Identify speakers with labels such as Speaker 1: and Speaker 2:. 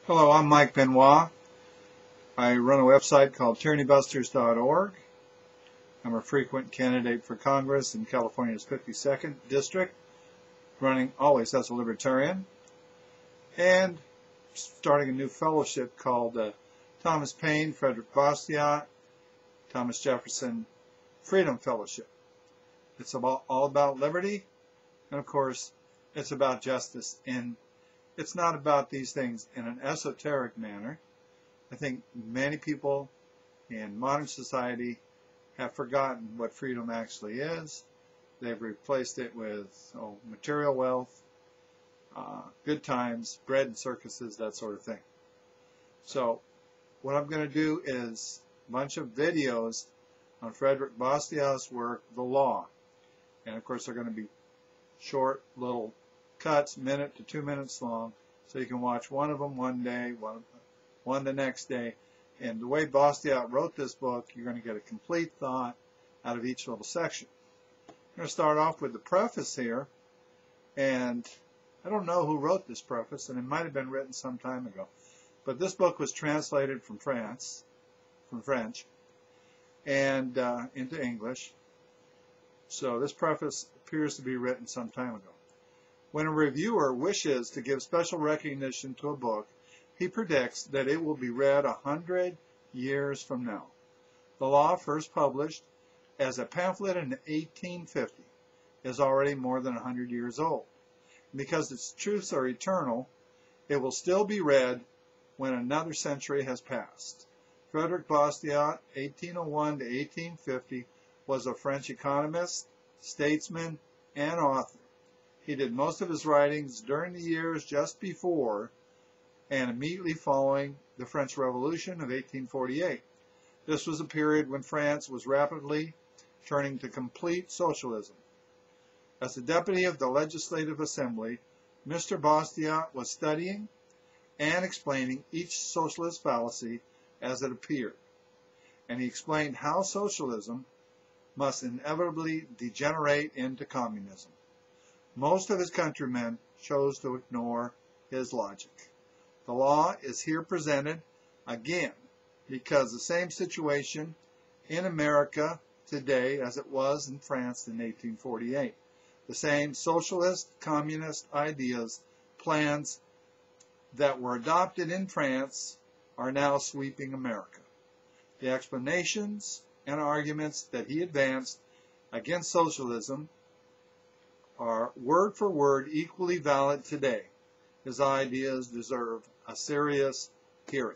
Speaker 1: Hello, I'm Mike Benoit. I run a website called tyrannybusters.org. I'm a frequent candidate for Congress in California's 52nd District, running always as a libertarian, and starting a new fellowship called Thomas Paine, Frederic Bastiat, Thomas Jefferson Freedom Fellowship. It's all about liberty, and of course, it's about justice. And it's not about these things in an esoteric manner. I think many people in modern society have forgotten what freedom actually is. They've replaced it with material wealth, good times, bread and circuses, that sort of thing. So what I'm going to do is a bunch of videos on Frederic Bastiat's work, The Law. And of course they're going to be short little cuts, minute to 2 minutes long, so you can watch one of them one day, one the next day. And the way Bastiat wrote this book, you're going to get a complete thought out of each little section. I'm going to start off with the preface here, and I don't know who wrote this preface, and it might have been written some time ago, but this book was translated from French, and into English. So this preface appears to be written some time ago. When a reviewer wishes to give special recognition to a book, he predicts that it will be read 100 years from now. The Law, first published as a pamphlet in 1850, is already more than 100 years old. Because its truths are eternal, it will still be read when another century has passed. Frederic Bastiat, 1801 to 1850, was a French economist, statesman, and author. He did most of his writings during the years just before and immediately following the French Revolution of 1848. This was a period when France was rapidly turning to complete socialism. As the deputy of the Legislative Assembly, Mr. Bastiat was studying and explaining each socialist fallacy as it appeared, and he explained how socialism must inevitably degenerate into communism. Most of his countrymen chose to ignore his logic. The Law is here presented again because the same situation in America today as it was in France in 1848. The same socialist, communist ideas, plans that were adopted in France are now sweeping America. The explanations and arguments that he advanced against socialism are word for word equally valid today. His ideas deserve a serious hearing.